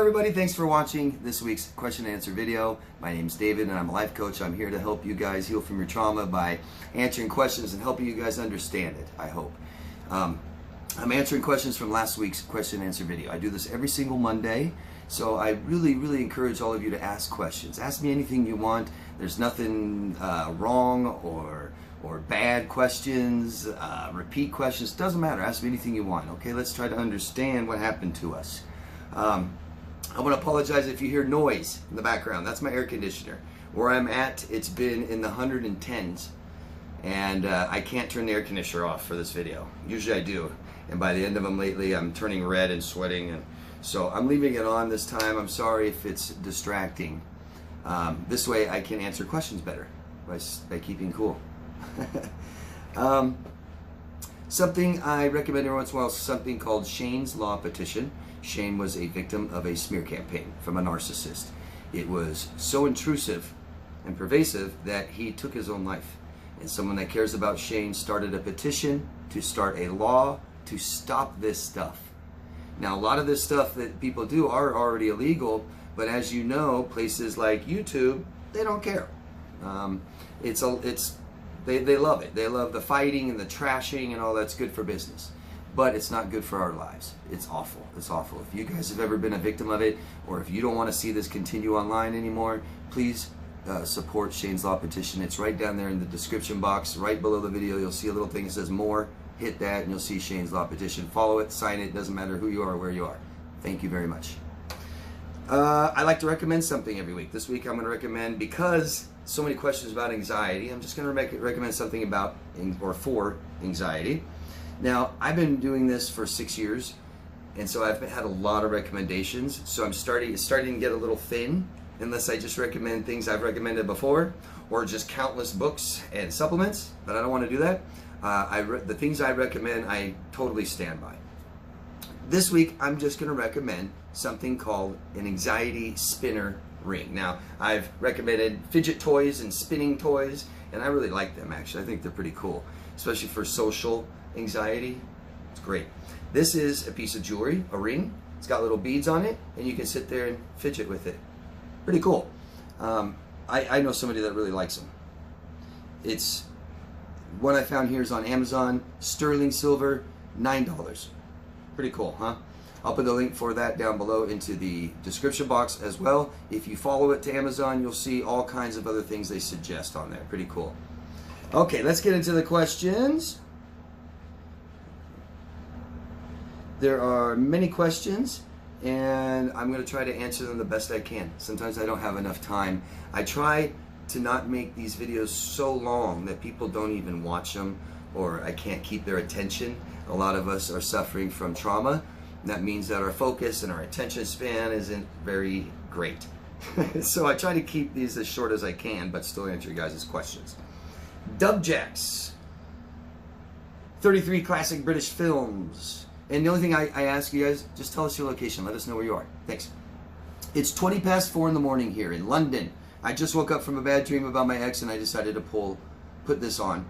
everybody, thanks for watching this week's question and answer video. My name's David and I'm a life coach. I'm here to help you guys heal from your trauma by answering questions and helping you guys understand it, I hope. I'm answering questions from last week's question and answer video. I do this every single Monday, so I really encourage all of you to ask questions. Ask me anything you want. There's nothing wrong or bad questions, repeat questions, doesn't matter. Ask me anything you want, okay? Let's try to understand what happened to us. I want to apologize if you hear noise in the background. That's my air conditioner. Where I'm at, it's been in the 110s, and I can't turn the air conditioner off for this video. Usually I do, and by the end of them lately, I'm turning red and sweating, and so I'm leaving it on this time. I'm sorry if it's distracting. This way I can answer questions better by keeping cool. Something I recommend every once in a while is something called Shane's Law Petition. Shane was a victim of a smear campaign from a narcissist. It was so intrusive and pervasive that he took his own life. And someone that cares about Shane started a petition to start a law to stop this stuff. Now, a lot of this stuff that people do are already illegal, but as you know, places like YouTube, they don't care. They love it. They love the fighting and the trashing and all that's good for business. But it's not good for our lives. It's awful. It's awful. If you guys have ever been a victim of it, or if you don't want to see this continue online anymore, please support Shane's Law Petition. It's right down there in the description box, right below the video. You'll see a little thing that says more. Hit that and you'll see Shane's Law Petition. Follow it, sign it. Doesn't matter who you are or where you are. Thank you very much. I like to recommend something every week. This week I'm going to recommend, because so many questions about anxiety, I'm just going to recommend something about or for anxiety. Now, I've been doing this for 6 years, and so I've had a lot of recommendations. So it's starting to get a little thin, unless I just recommend things I've recommended before, or just countless books and supplements, but I don't want to do that. The things I recommend, I totally stand by. This week, I'm just going to recommend something called an anxiety spinner ring. Now, I've recommended fidget toys and spinning toys, and I really like them, actually. I think they're pretty cool, especially for social anxiety. It's great. This is a piece of jewelry, a ring. It's got little beads on it, and you can sit there and fidget with it. Pretty cool. I know somebody that really likes them. It's one I found here is on Amazon, sterling silver, $9. Pretty cool, huh? I'll put the link for that down below into the description box as well. If you follow it to Amazon, you'll see all kinds of other things they suggest on there. Pretty cool. Okay, let's get into the questions. There are many questions, and I'm going to try to answer them the best I can. Sometimes I don't have enough time. I try to not make these videos so long that people don't even watch them, or I can't keep their attention. A lot of us are suffering from trauma. That means that our focus and our attention span isn't very great. So I try to keep these as short as I can, but still answer you guys' questions. Dubjacks, 33 classic British films. And the only thing I ask you guys, just tell us your location. Let us know where you are. Thanks. It's 20 past 4 in the morning here in London. I just woke up from a bad dream about my ex, and I decided to put this on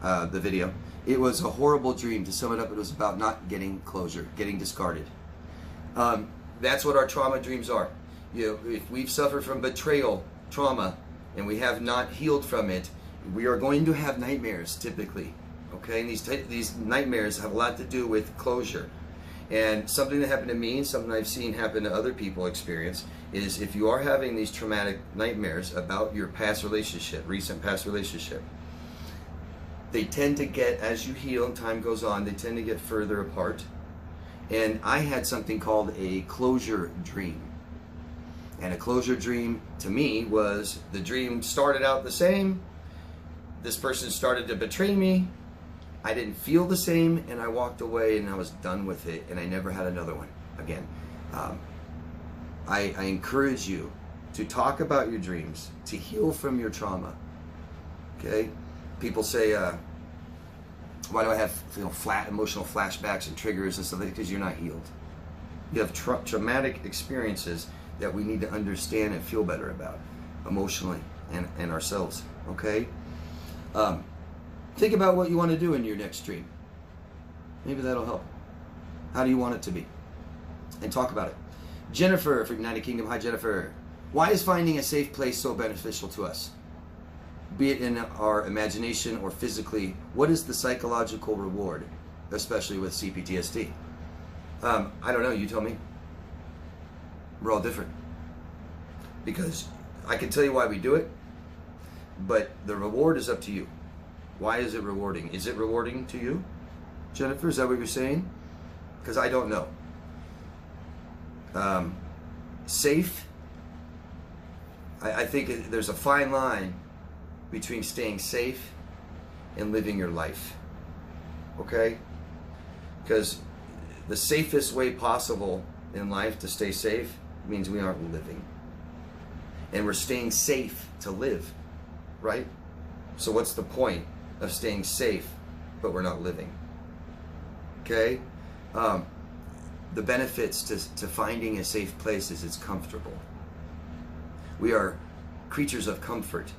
the video. It was a horrible dream. To sum it up, it was about not getting closure, getting discarded. That's what our trauma dreams are. You know, if we've suffered from betrayal, trauma, and we have not healed from it, we are going to have nightmares typically. Okay, and these nightmares have a lot to do with closure. And something that happened to me, and something I've seen happen to other people experience, is if you are having these traumatic nightmares about your past relationship, recent past relationship, they tend to get, as you heal and time goes on, they tend to get further apart. And I had something called a closure dream. And a closure dream to me was, the dream started out the same, this person started to betray me, I didn't feel the same, and I walked away and I was done with it, and I never had another one again. I encourage you to talk about your dreams, to heal from your trauma. Okay? People say, why do I have flat emotional flashbacks and triggers and stuff? Because you're not healed. You have traumatic experiences that we need to understand and feel better about emotionally and ourselves. Okay? Think about what you want to do in your next dream. Maybe that'll help. How do you want it to be? And talk about it. Jennifer from United Kingdom. Hi, Jennifer. Why is finding a safe place so beneficial to us? Be it in our imagination or physically, what is the psychological reward, especially with CPTSD? I don't know, you tell me. We're all different. Because I can tell you why we do it, but the reward is up to you. Why is it rewarding? Is it rewarding to you, Jennifer? Is that what you're saying? Because I don't know. Safe, I think there's a fine line between staying safe and living your life. Okay? Because the safest way possible in life to stay safe means we aren't living. And we're staying safe to live, right? So what's the point of staying safe but we're not living? Okay? The benefits to finding a safe place is it's comfortable. We are creatures of comfort.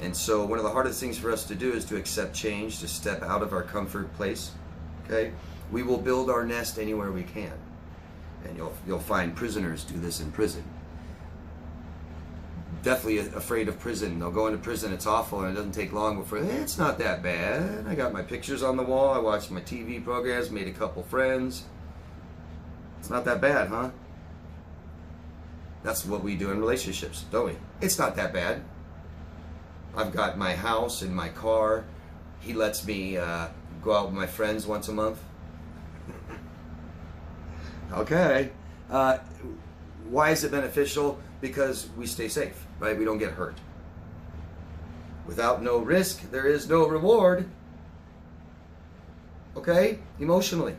And so one of the hardest things for us to do is to accept change, to step out of our comfort place. Okay? We will build our nest anywhere we can. And you'll find prisoners do this in prison. Definitely afraid of prison. They'll go into prison, it's awful, and it doesn't take long before, it's not that bad. I got my pictures on the wall, I watched my TV programs, made a couple friends. It's not that bad, huh? That's what we do in relationships, don't we? It's not that bad. I've got my house and my car. He lets me go out with my friends once a month. Okay. Why is it beneficial? Because we stay safe, right? We don't get hurt. Without no risk, there is no reward. Okay? Emotionally.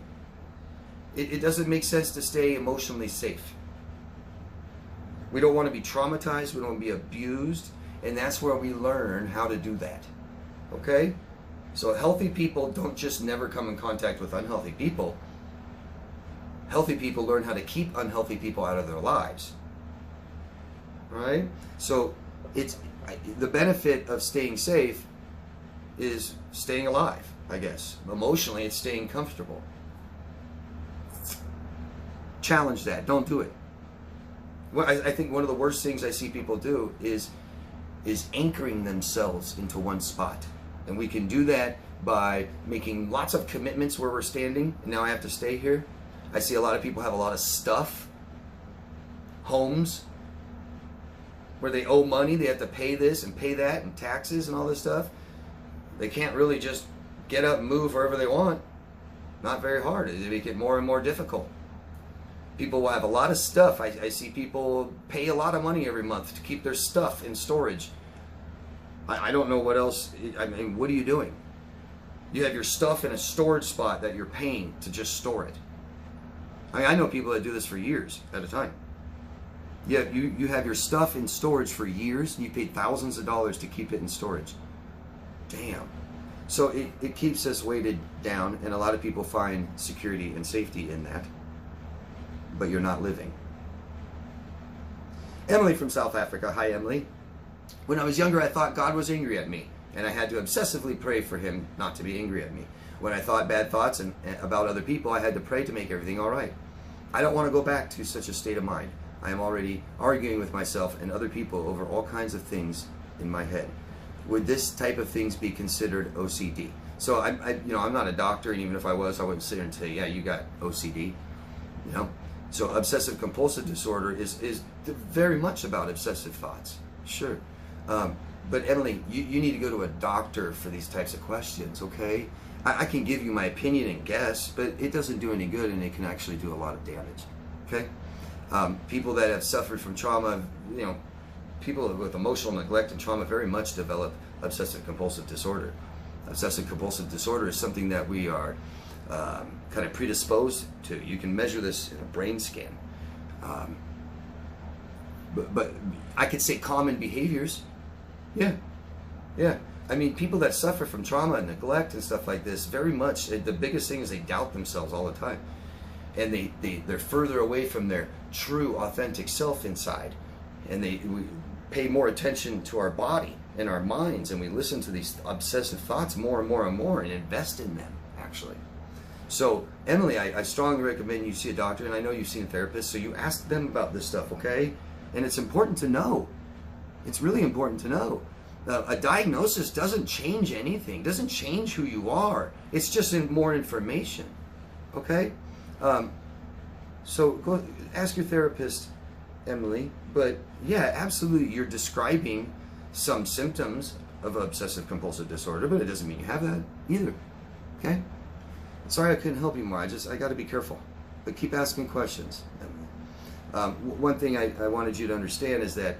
It doesn't make sense to stay emotionally safe. We don't want to be traumatized. We don't want to be abused. And that's where we learn how to do that. Okay? So healthy people don't just never come in contact with unhealthy people. Healthy people learn how to keep unhealthy people out of their lives. Right? So it's the benefit of staying safe is staying alive, I guess. Emotionally, it's staying comfortable. Challenge that. Don't do it. Well, I think one of the worst things I see people do is anchoring themselves into one spot. And we can do that by making lots of commitments where we're standing. And now I have to stay here. I see a lot of people have a lot of stuff. Homes. Where they owe money. They have to pay this and pay that and taxes and all this stuff. They can't really just get up and move wherever they want. Not very hard. They make it more and more difficult. People will have a lot of stuff. I see people pay a lot of money every month to keep their stuff in storage. I don't know what else. I mean, what are you doing? You have your stuff in a storage spot that you're paying to just store it. I know people that do this for years at a time. Yeah, you have your stuff in storage for years and you pay thousands of dollars to keep it in storage. Damn. So it keeps us weighted down, and a lot of people find security and safety in that. But you're not living. Emily from South Africa. Hi, Emily. When I was younger, I thought God was angry at me, and I had to obsessively pray for him not to be angry at me. When I thought bad thoughts about other people, I had to pray to make everything all right. I don't want to go back to such a state of mind. I am already arguing with myself and other people over all kinds of things in my head. Would this type of things be considered OCD? So I'm not a doctor, and even if I was, I wouldn't sit here and say, yeah, you got OCD. You know. So obsessive compulsive disorder is very much about obsessive thoughts. Sure. But Emily, you need to go to a doctor for these types of questions, okay? I can give you my opinion and guess, but it doesn't do any good, and it can actually do a lot of damage, okay? People that have suffered from trauma, you know, people with emotional neglect and trauma very much develop obsessive compulsive disorder. Obsessive compulsive disorder is something that we are kind of predisposed to. You can measure this in a brain scan. But I could say common behaviors. Yeah. I mean, people that suffer from trauma and neglect and stuff like this, very much, the biggest thing is they doubt themselves all the time. And they're further away from their true, authentic self inside. And we pay more attention to our body and our minds, and we listen to these obsessive thoughts more and more and more and invest in them, actually. So, Emily, I strongly recommend you see a doctor, and I know you've seen a therapist, so you ask them about this stuff, okay? And it's important to know. It's really important to know. A diagnosis doesn't change anything, doesn't change who you are. It's just more information, okay? So go ask your therapist, Emily. But yeah, absolutely, you're describing some symptoms of obsessive compulsive disorder, but it doesn't mean you have that either, okay? Sorry I couldn't help you more. I got to be careful. But keep asking questions. One thing I wanted you to understand is that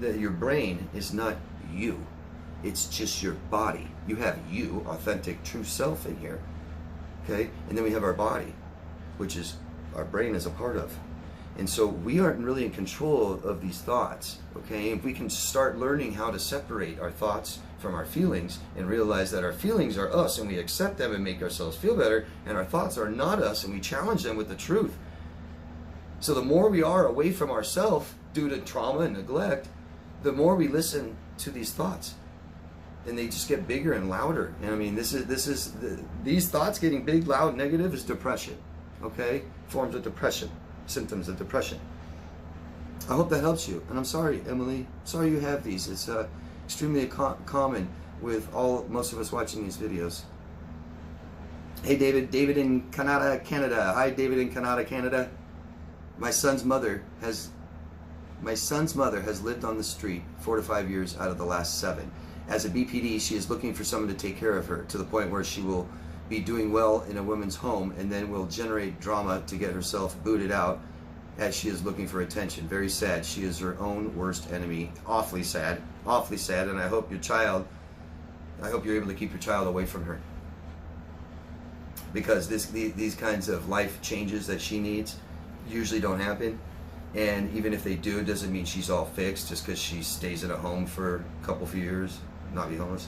your brain is not you. It's just your body. You have you, authentic, true self in here. Okay? And then we have our body, which is our brain is a part of. And so we aren't really in control of these thoughts. Okay? If we can start learning how to separate our thoughts from our feelings and realize that our feelings are us and we accept them and make ourselves feel better, and our thoughts are not us and we challenge them with the truth. So the more we are away from ourselves due to trauma and neglect, the more we listen to these thoughts, and they just get bigger and louder. And I mean, these thoughts getting big, loud, negative is depression. Okay, forms of depression, symptoms of depression. I hope that helps you. And I'm sorry, Emily. Sorry you have these. It's extremely common with most of us watching these videos. Hey, David. David in Canada, Canada. Hi, David in Canada, Canada. My son's mother has lived on the street 4 to 5 years out of the last 7. As a BPD, she is looking for someone to take care of her, to the point where she will be doing well in a woman's home and then will generate drama to get herself booted out as she is looking for attention. Very sad. She is her own worst enemy. Awfully sad. Awfully sad. And I hope you're able to keep your child away from her. Because these kinds of life changes that she needs usually don't happen. And even if they do, it doesn't mean she's all fixed just because she stays in a home for a few years, not be homeless.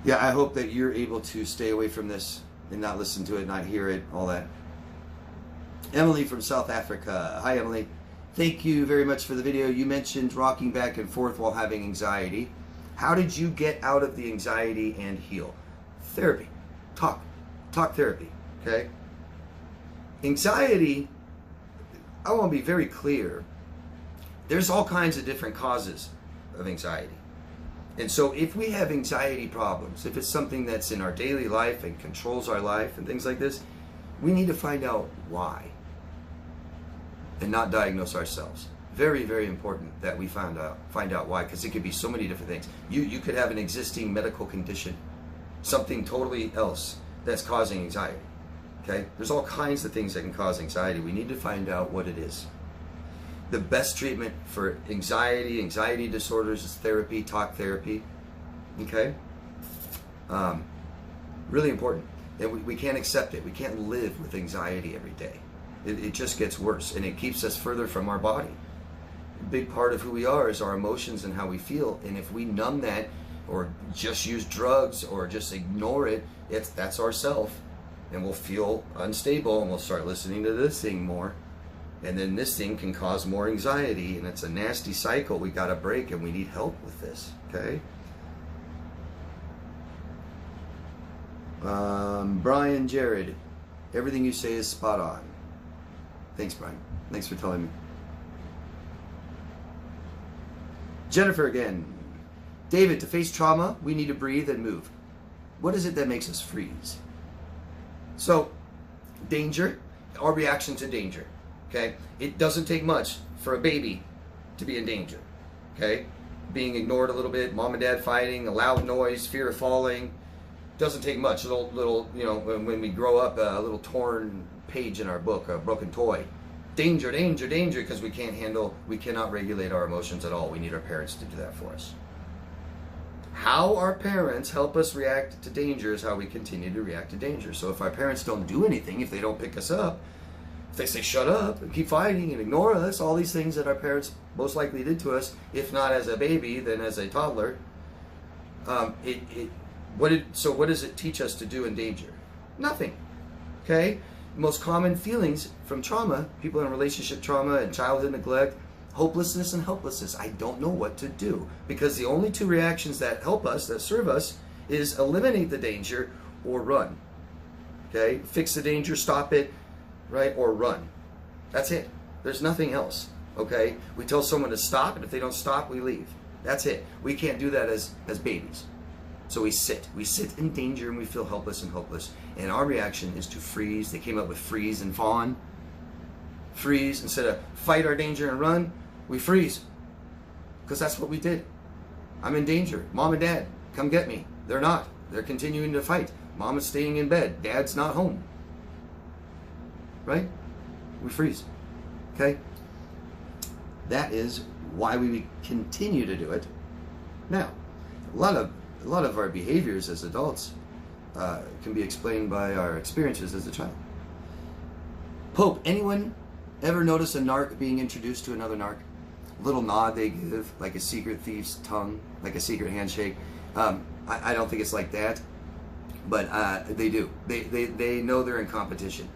Yeah, I hope that you're able to stay away from this and not listen to it, not hear it, all that. Emily from South Africa. Hi, Emily. Thank you very much for the video. You mentioned rocking back and forth while having anxiety. How did you get out of the anxiety and heal? Therapy. Talk therapy, okay? Anxiety, I want to be very clear. There's all kinds of different causes of anxiety. And so if we have anxiety problems, if it's something that's in our daily life and controls our life and things like this, we need to find out why and not diagnose ourselves. Very, very important that we find out why, because it could be so many different things. You could have an existing medical condition, something totally else that's causing anxiety. Okay? There's all kinds of things that can cause anxiety. We need to find out what it is. The best treatment for anxiety disorders is therapy, talk therapy. Okay? Really important. And we can't accept it. We can't live with anxiety every day. It just gets worse, and it keeps us further from our body. A big part of who we are is our emotions and how we feel. And if we numb that, or just use drugs, or just ignore it, that's ourself. And we'll feel unstable, and we'll start listening to this thing more. And then this thing can cause more anxiety, and it's a nasty cycle we got to break, and we need help with this, okay? Brian Jared, everything you say is spot on. Thanks, Brian. Thanks for telling me. Jennifer again. David, to face trauma, we need to breathe and move. What is it that makes us freeze? So, danger, our reaction to danger, okay? It doesn't take much for a baby to be in danger, okay? Being ignored a little bit, mom and dad fighting, a loud noise, fear of falling. Doesn't take much. A little, you know, when we grow up, a little torn page in our book, a broken toy. Danger, danger, danger, because we cannot regulate our emotions at all. We need our parents to do that for us. How our parents help us react to danger is how we continue to react to danger. So if our parents don't do anything, if they don't pick us up, if they say shut up and keep fighting and ignore us, all these things that our parents most likely did to us, if not as a baby, then as a toddler, what does it teach us to do in danger? Nothing. Okay? Most common feelings from trauma, people in relationship trauma and childhood neglect, hopelessness and helplessness. I don't know what to do, because the only two reactions that help us, that serve us, is eliminate the danger or run. Okay? Fix the danger, stop it, right? Or run. That's it. There's nothing else. Okay? We tell someone to stop, and if they don't stop, we leave. That's it. We can't do that as babies. So we sit. We sit in danger and we feel helpless and hopeless. And our reaction is to freeze. They came up with freeze and fawn. Freeze. Instead of fight our danger and run, we freeze. Because that's what we did. I'm in danger. Mom and Dad, come get me. They're not. They're continuing to fight. Mom is staying in bed. Dad's not home. Right? We freeze. Okay? That is why we continue to do it. Now, a lot of our behaviors as adults can be explained by our experiences as a child. Pope, anyone ever notice a narc being introduced to another narc? A little nod they give, like a secret thief's tongue, like a secret handshake. I don't think it's like that, but they do. They know they're in competition,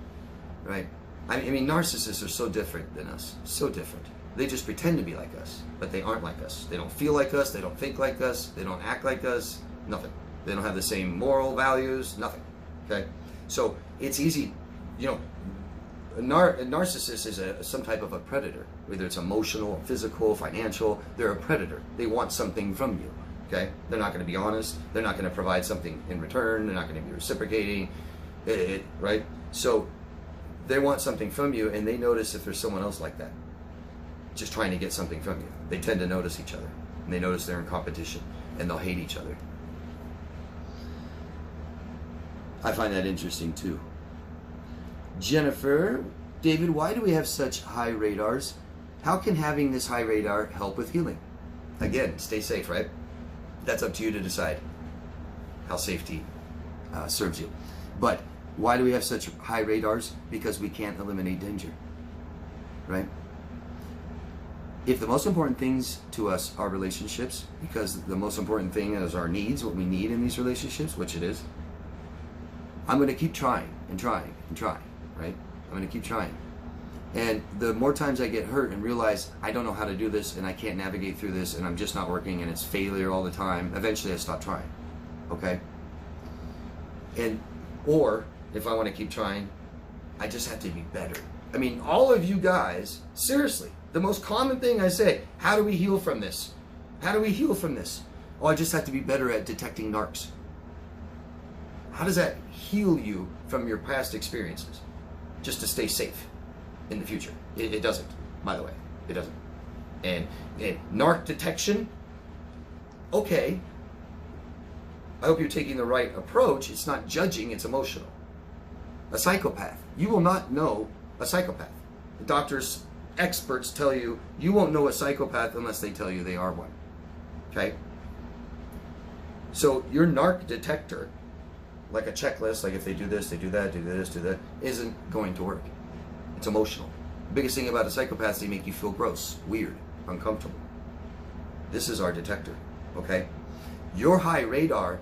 right? I mean, narcissists are so different than us, so different. They just pretend to be like us, but they aren't like us. They don't feel like us, they don't think like us, they don't act like us, nothing. They don't have the same moral values, nothing, okay? So it's easy, you know, a narcissist is some type of a predator, whether it's emotional, physical, financial. They're a predator. They want something from you, okay? They're not going to be honest. They're not going to provide something in return. They're not going to be reciprocating, right? So they want something from you, and they notice if there's someone else like that, just trying to get something from you. They tend to notice each other, and they notice they're in competition, and they'll hate each other. I find that interesting too. Jennifer, David, why do we have such high radars? How can having this high radar help with healing? Again, stay safe, right? That's up to you to decide how safety serves you. But why do we have such high radars? Because we can't eliminate danger, right? If the most important things to us are relationships, because the most important thing is our needs, what we need in these relationships, which it is, I'm going to keep trying and trying and trying, right? I'm going to keep trying. And the more times I get hurt and realize I don't know how to do this and I can't navigate through this and I'm just not working and it's failure all the time, eventually I stop trying, okay? Or if I want to keep trying, I just have to be better. I mean, all of you guys, seriously, the most common thing I say, how do we heal from this? How do we heal from this? Oh, I just have to be better at detecting narcs. How does that heal you from your past experiences? Just to stay safe in the future. It doesn't, by the way. It doesn't. And narc detection, okay. I hope you're taking the right approach. It's not judging, it's emotional. A psychopath, you will not know a psychopath. The doctors, experts tell you, you won't know a psychopath unless they tell you they are one. Okay? So your narc detector, like a checklist, like if they do this, they do that, do this, do that, isn't going to work. It's emotional. The biggest thing about a psychopath is they make you feel gross, weird, uncomfortable. This is our detector, okay? Your high radar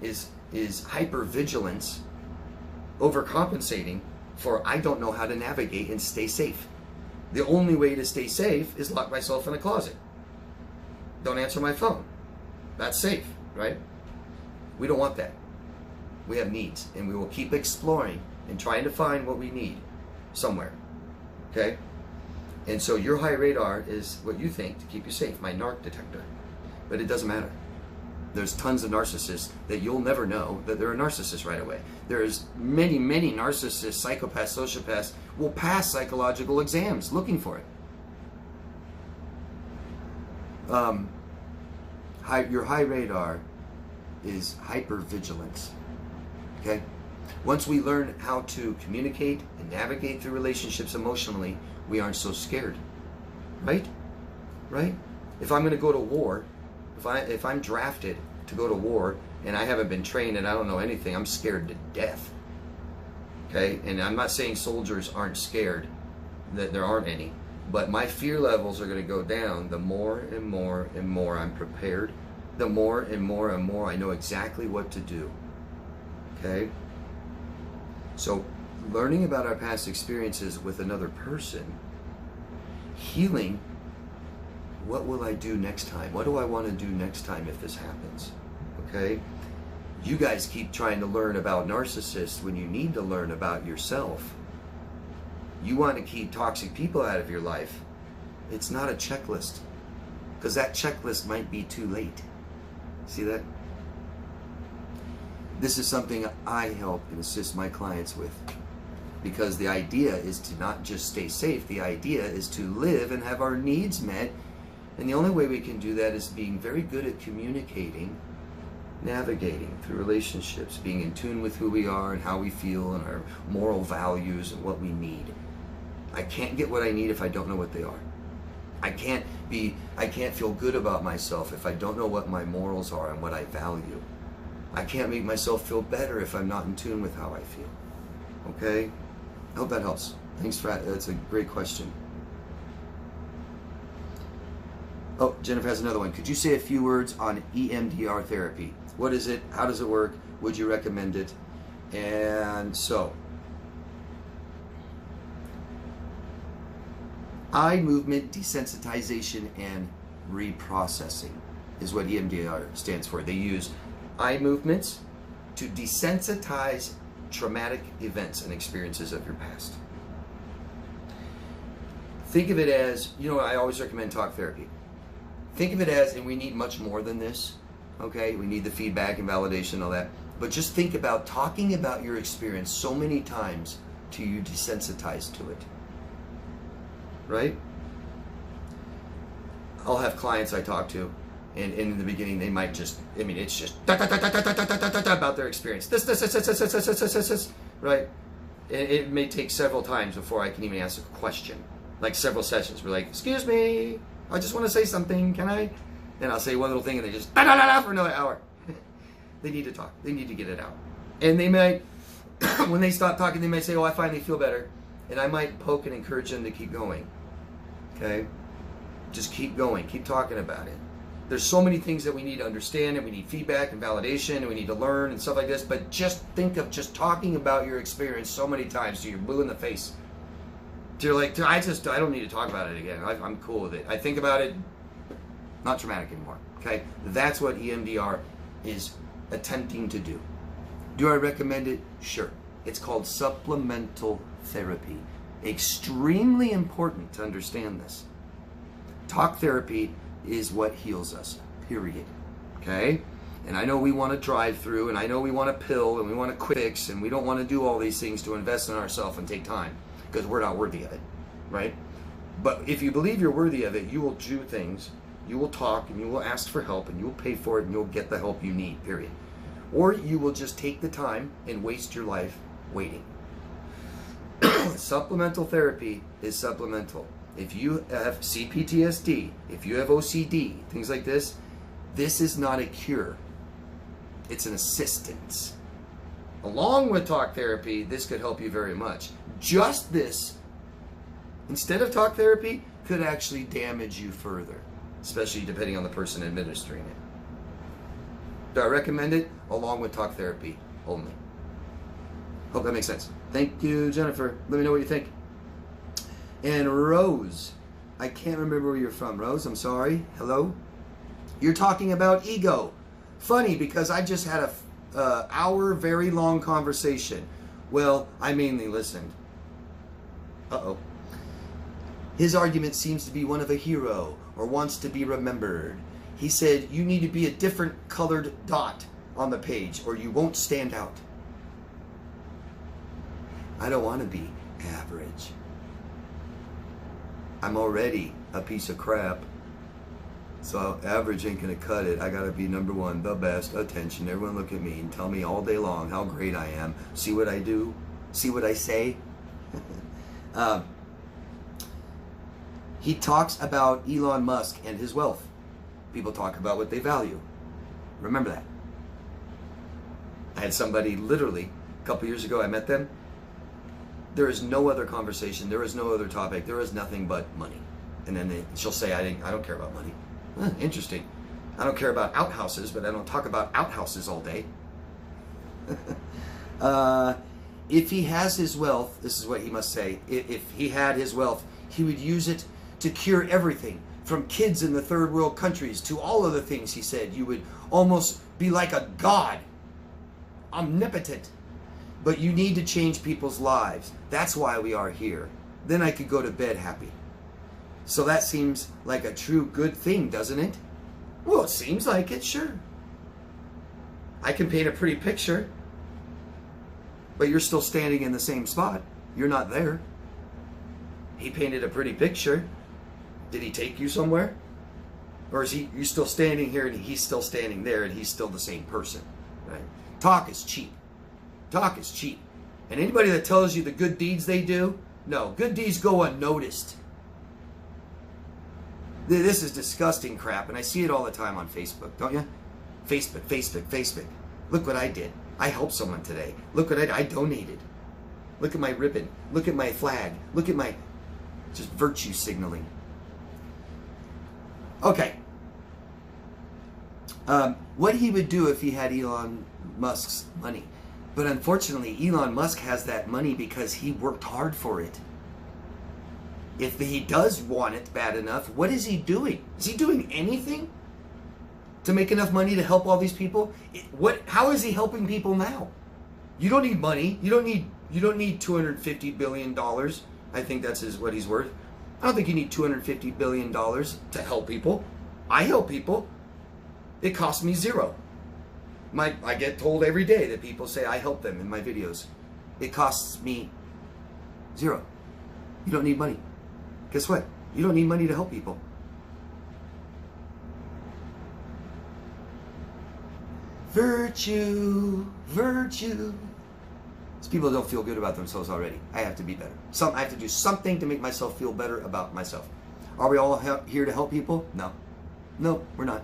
is hypervigilance, overcompensating for I don't know how to navigate and stay safe. The only way to stay safe is lock myself in a closet. Don't answer my phone. That's safe, right? We don't want that. We have needs, and we will keep exploring and trying to find what we need somewhere, okay? And so your high radar is what you think to keep you safe, my narc detector. But it doesn't matter. There's tons of narcissists that you'll never know that they're a narcissist right away. There's many, many narcissists, psychopaths, sociopaths will pass psychological exams looking for it. Your high radar is hypervigilance. Okay? Once we learn how to communicate and navigate through relationships emotionally, we aren't so scared. Right? Right? If I'm going to go to war, if I'm drafted to go to war and I haven't been trained and I don't know anything, I'm scared to death. Okay? And I'm not saying soldiers aren't scared, that there aren't any, but my fear levels are going to go down the more and more and more I'm prepared, the more and more and more I know exactly what to do. Okay? So learning about our past experiences with another person, healing, what will I do next time? What do I want to do next time if this happens? Okay? You guys keep trying to learn about narcissists when you need to learn about yourself. You want to keep toxic people out of your life. It's not a checklist, because that checklist might be too late. See that? This is something I help and assist my clients with, because the idea is to not just stay safe. The idea is to live and have our needs met, and the only way we can do that is being very good at communicating, navigating through relationships, being in tune with who we are and how we feel and our moral values and what we need. I can't get what I need if I don't know what they are. I can't feel good about myself if I don't know what my morals are and what I value. I can't make myself feel better if I'm not in tune with how I feel. Okay? I hope that helps. Thanks for that. That's a great question. Oh, Jennifer has another one. Could you say a few words on EMDR therapy? What is it? How does it work? Would you recommend it? And so, eye movement desensitization and reprocessing is what EMDR stands for. They use eye movements to desensitize traumatic events and experiences of your past. Think of it as, you know, I always recommend talk therapy. Think of it as, and we need much more than this, okay? We need the feedback and validation and all that. But just think about talking about your experience so many times till you desensitize to it, right? I'll have clients I talk to, and in the beginning they might just, I mean, it's just about their experience. This, right? It may take several times before I can even ask a question. Like several sessions. We're like, excuse me, I just want to say something, can I? And I'll say one little thing and they just for another hour. They need to talk. They need to get it out. And they might, when they stop talking, they might say, oh, I finally feel better. And I might poke and encourage them to keep going. Okay? Just keep going. Keep talking about it. There's so many things that we need to understand, and we need feedback and validation, and we need to learn and stuff like this. But just think of just talking about your experience so many times till you're blue in the face. You're like, I don't need to talk about it again. I'm cool with it. I think about it, not traumatic anymore. Okay? That's what EMDR is attempting to do. Do I recommend it? Sure. It's called supplemental therapy. Extremely important to understand this. Talk therapy is what heals us, period. Okay? And I know we want to drive through, and I know we want a pill, and we want a quick fix, and we don't want to do all these things to invest in ourselves and take time, because we're not worthy of it, right? But if you believe you're worthy of it, you will do things, you will talk, and you will ask for help, and you will pay for it, and you'll get the help you need, period. Or you will just take the time and waste your life waiting. Supplemental therapy is supplemental. If you have cptsd, if you have OCD, things like this is not a cure. It's an assistance. Along with talk therapy, this could help you very much. Just this, instead of talk therapy, could actually damage you further, especially depending on the person administering it. Do I recommend it? Along with talk therapy only. Hope that makes sense. Thank you, Jennifer. Let me know what you think. And Rose, I can't remember where you're from. Rose, I'm sorry. Hello? You're talking about ego. Funny, because I just had a hour, very long conversation. Well, I mainly listened. Uh-oh. His argument seems to be one of a hero, or wants to be remembered. He said, you need to be a different colored dot on the page, or you won't stand out. I don't want to be average. I'm already a piece of crap. So average ain't gonna cut it. I gotta be number one, the best, attention. Everyone look at me and tell me all day long how great I am. See what I do? See what I say? He talks about Elon Musk and his wealth. People talk about what they value. Remember that. I had somebody literally, a couple years ago, I met them. There is no other conversation. There is no other topic. There is nothing but money. And then she'll say, I don't care about money. Huh, interesting. I don't care about outhouses, but I don't talk about outhouses all day. If he has his wealth, this is what he must say. If he had his wealth, he would use it to cure everything, from kids in the third world countries to all other things, he said. You would almost be like a god omnipotent. But you need to change people's lives. That's why we are here. Then I could go to bed happy. So that seems like a true good thing, doesn't it? Well, it seems like it, sure. I can paint a pretty picture, but you're still standing in the same spot. You're not there. He painted a pretty picture. Did he take you somewhere? Or is you still standing here and he's still standing there and he's still the same person? Right? Talk is cheap. Talk is cheap. And anybody that tells you the good deeds they do, no, good deeds go unnoticed. This is disgusting crap, and I see it all the time on Facebook, don't you? Facebook. Look what I did. I helped someone today. Look what I donated. Look at my ribbon. Look at my flag. Look at my just virtue signaling. Okay. What he would do if he had Elon Musk's money. But unfortunately, Elon Musk has that money because he worked hard for it. If he does want it bad enough, what is he doing? Is he doing anything to make enough money to help all these people? How is he helping people now? You don't need money. You don't need $250 billion. I think that's what he's worth. I don't think you need $250 billion to help people. I help people. It costs me zero. I get told every day that people say I help them in my videos. It costs me zero. You don't need money. Guess what? You don't need money to help people. Virtue. These people don't feel good about themselves already. I have to be better. I have to do something to make myself feel better about myself. Are we all here to help people? No. No, we're not.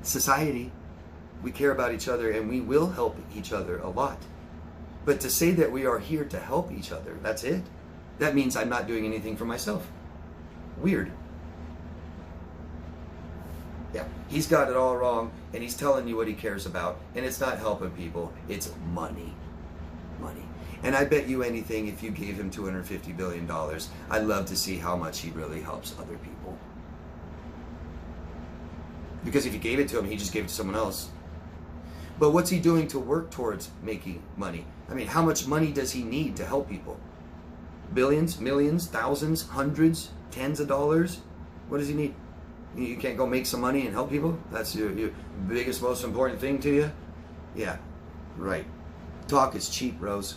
Society, we care about each other and we will help each other a lot. But to say that we are here to help each other, that's it. That means I'm not doing anything for myself. Weird. Yeah, he's got it all wrong, and he's telling you what he cares about, and it's not helping people, it's money. Money. And I bet you anything, if you gave him $250 billion, I'd love to see how much he really helps other people. Because if you gave it to him, he just gave it to someone else. But what's he doing to work towards making money? I mean, how much money does he need to help people? Billions, millions, thousands, hundreds, tens of dollars? What does he need? You can't go make some money and help people? That's your biggest, most important thing to you? Yeah, right. Talk is cheap, Rose.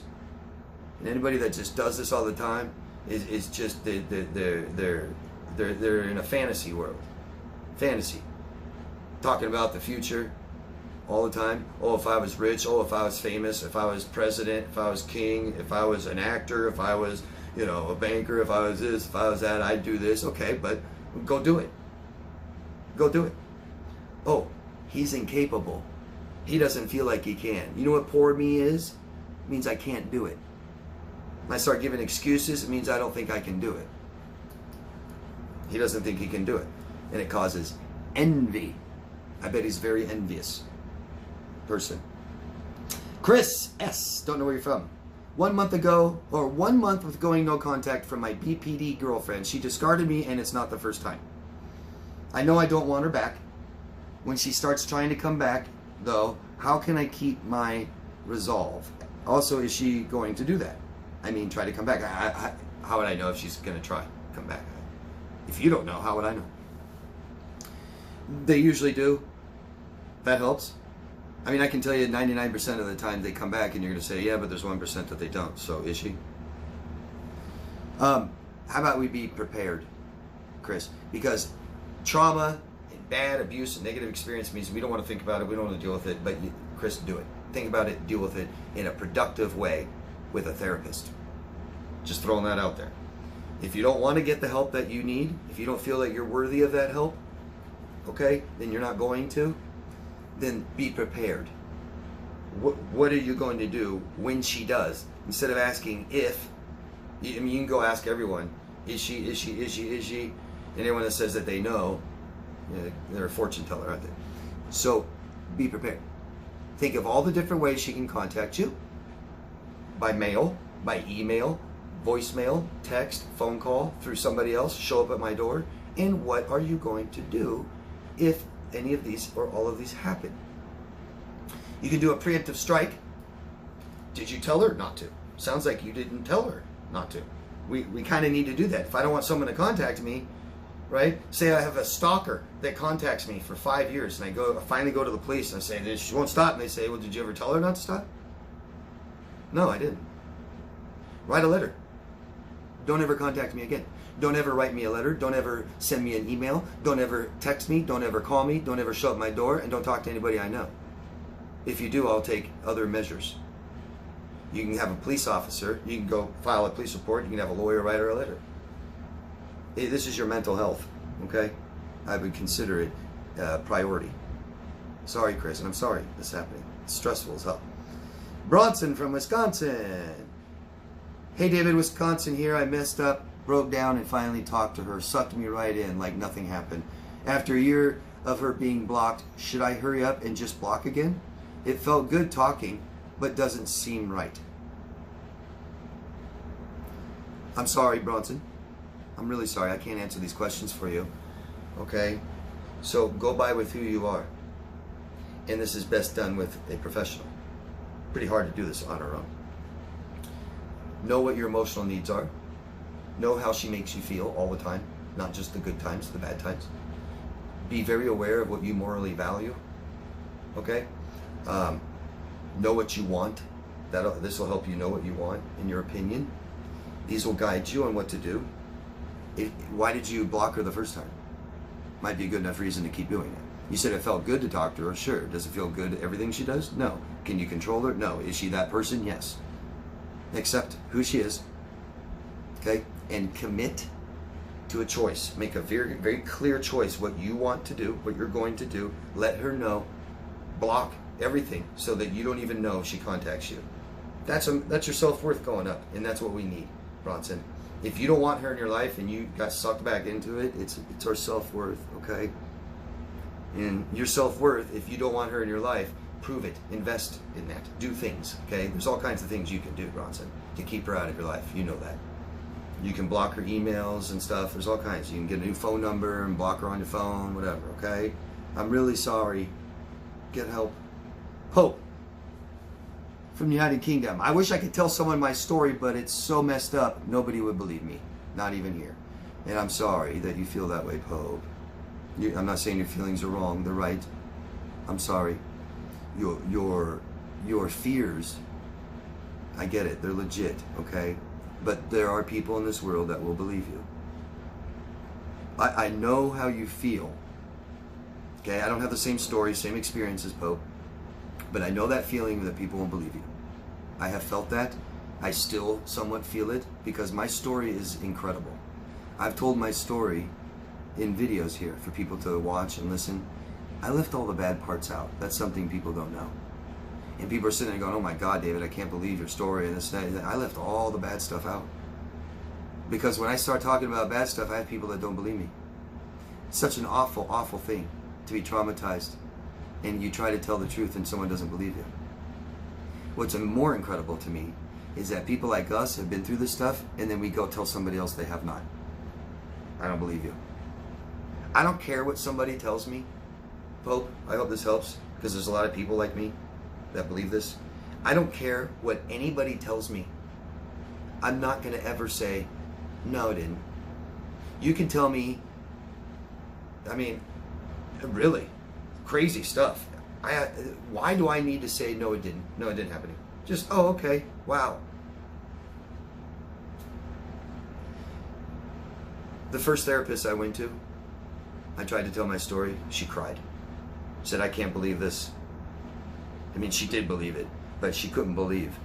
And anybody that just does this all the time is just they're in a fantasy world. Fantasy. Talking about the future all the time. Oh, if I was rich. Oh, if I was famous. If I was president. If I was king. If I was an actor. If I was, a banker. If I was this. If I was that. I'd do this. Okay, but go do it. Go do it. Oh, he's incapable. He doesn't feel like he can. You know what poor me is? It means I can't do it. When I start giving excuses, it means I don't think I can do it. He doesn't think he can do it. And it causes envy. I bet he's a very envious person. Chris S. Don't know where you're from. 1 month ago, or 1 month with going no contact from my BPD girlfriend. She discarded me, and it's not the first time. I know I don't want her back. When she starts trying to come back, though, how can I keep my resolve? Also, is she going to do that? I mean, try to come back. How would I know if she's going to try to come back? If you don't know, how would I know? They usually do. That helps. I mean, I can tell you 99% of the time they come back and you're going to say, yeah, but there's 1% that they don't. So is she? How about we be prepared, Chris? Because trauma and bad abuse and negative experience means we don't want to think about it. We don't want to deal with it. But Chris, do it. Think about it. Deal with it in a productive way with a therapist. Just throwing that out there. If you don't want to get the help that you need, if you don't feel that you're worthy of that help, okay, then you're not going to, then be prepared. What are you going to do when she does? Instead of asking if, I mean, you can go ask everyone, is she? And anyone that says that they know, they're a fortune teller, aren't they? So be prepared. Think of all the different ways she can contact you. By mail, by email, voicemail, text, phone call, through somebody else, show up at my door. And what are you going to do if any of these or all of these happen? You can do a preemptive strike. Did you tell her not to? Sounds like you didn't tell her not to. We kind of need to do that. If I don't want someone to contact me, right? Say I have a stalker that contacts me for 5 years, and I finally go to the police and I say, she won't stop. And they say, well, did you ever tell her not to stop? No, I didn't. Write a letter. Don't ever contact me again. Don't ever write me a letter. Don't ever send me an email. Don't ever text me. Don't ever call me. Don't ever show up my door. And don't talk to anybody I know. If you do, I'll take other measures. You can have a police officer. You can go file a police report. You can have a lawyer write her a letter. This is your mental health, okay? I would consider it a priority. Sorry, Chris, and I'm sorry this is happening. It's stressful as hell. Bronson from Wisconsin. Hey, David, Wisconsin here. I messed up, broke down, and finally talked to her. Sucked me right in like nothing happened. After a year of her being blocked, should I hurry up and just block again? It felt good talking, but doesn't seem right. I'm sorry, Bronson. I'm really sorry. I can't answer these questions for you. Okay? So go by with who you are. And this is best done with a professional. Pretty hard to do this on our own. Know what your emotional needs are. Know how she makes you feel all the time. Not just the good times, the bad times. Be very aware of what you morally value. Okay? Know what you want. This will help you know what you want, in your opinion. These will guide you on what to do. Why did you block her the first time? Might be a good enough reason to keep doing it. You said it felt good to talk to her. Sure. Does it feel good everything she does? No. Can you control her? No. Is she that person? Yes. Accept who she is. Okay? And commit to a choice. Make a very, very clear choice what you want to do, what you're going to do. Let her know. Block everything so that you don't even know if she contacts you. That's your self-worth going up, and that's what we need, Bronson. If you don't want her in your life and you got sucked back into it, it's our self-worth, okay? And your self-worth, if you don't want her in your life, prove it. Invest in that. Do things, okay? There's all kinds of things you can do, Bronson, to keep her out of your life. You know that. You can block her emails and stuff. There's all kinds. You can get a new phone number and block her on your phone, whatever, okay? I'm really sorry. Get help. Hope from the United Kingdom. I wish I could tell someone my story, but it's so messed up, nobody would believe me. Not even here. And I'm sorry that you feel that way, Pope. I'm not saying your feelings are wrong. They're right. I'm sorry. Your fears, I get it. They're legit, okay? But there are people in this world that will believe you. I know how you feel. Okay, I don't have the same story, same experience as Pope, but I know that feeling that people won't believe you. I have felt that. I still somewhat feel it because my story is incredible. I've told my story in videos here for people to watch and listen. I left all the bad parts out. That's something people don't know. And people are sitting there going, oh my God, David, I can't believe your story and this and that. I left all the bad stuff out. Because when I start talking about bad stuff, I have people that don't believe me. It's such an awful, awful thing to be traumatized and you try to tell the truth and someone doesn't believe you. What's more incredible to me is that people like us have been through this stuff and then we go tell somebody else they have not. I don't believe you. I don't care what somebody tells me. Pope, I hope this helps because there's a lot of people like me that believe this. I don't care what anybody tells me. I'm not going to ever say, no, it didn't. You can tell me, I mean, really, crazy stuff. Why do I need to say, no, it didn't? No, it didn't happen. Just, oh, okay, wow. The first therapist I went to, I tried to tell my story. She cried. Said, I can't believe this. I mean, she did believe it, but she couldn't believe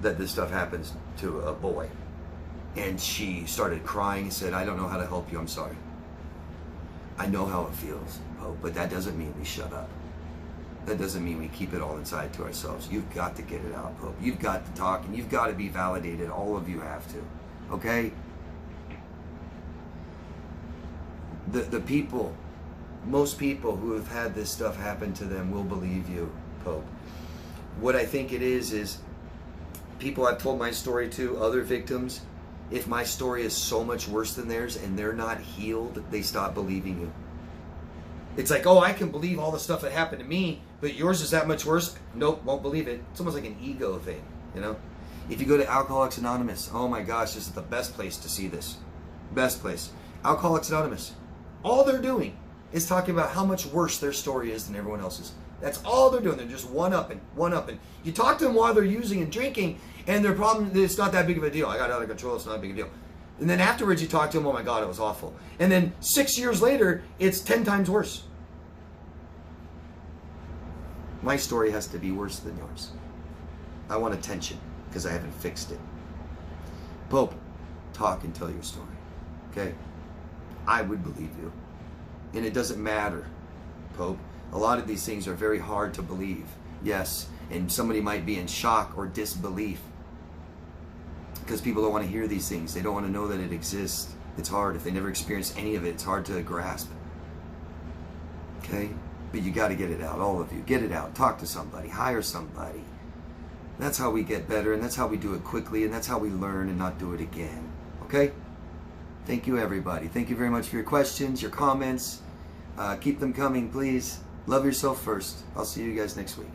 that this stuff happens to a boy. And she started crying and said, I don't know how to help you, I'm sorry. I know how it feels, Pope, but that doesn't mean we shut up. That doesn't mean we keep it all inside to ourselves. You've got to get it out, Pope. You've got to talk and you've got to be validated. All of you have to, okay? The people, most people who have had this stuff happen to them will believe you, Pope. What I think it is people I've told my story to, other victims, if my story is so much worse than theirs and they're not healed, they stop believing you. It's like, oh, I can believe all the stuff that happened to me, but yours is that much worse. Nope, won't believe it. It's almost like an ego thing, you know? If you go to Alcoholics Anonymous, oh my gosh, this is the best place to see this. Best place. Alcoholics Anonymous. All they're doing is talking about how much worse their story is than everyone else's. That's all they're doing. They're just one-upping. You talk to them while they're using and drinking, and their problem, it's not that big of a deal. I got out of control, it's not a big deal. And then afterwards you talk to them, oh my God, it was awful. And then 6 years later, it's 10 times worse. My story has to be worse than yours. I want attention because I haven't fixed it. Pope, talk and tell your story. Okay? I would believe you. And it doesn't matter, Pope. A lot of these things are very hard to believe. Yes, and somebody might be in shock or disbelief because people don't want to hear these things. They don't want to know that it exists. It's hard. If they never experience any of it, it's hard to grasp. Okay? But you got to get it out, all of you. Get it out. Talk to somebody. Hire somebody. That's how we get better, and that's how we do it quickly, and that's how we learn and not do it again. Okay? Thank you, everybody. Thank you very much for your questions, your comments. Keep them coming, please. Love yourself first. I'll see you guys next week.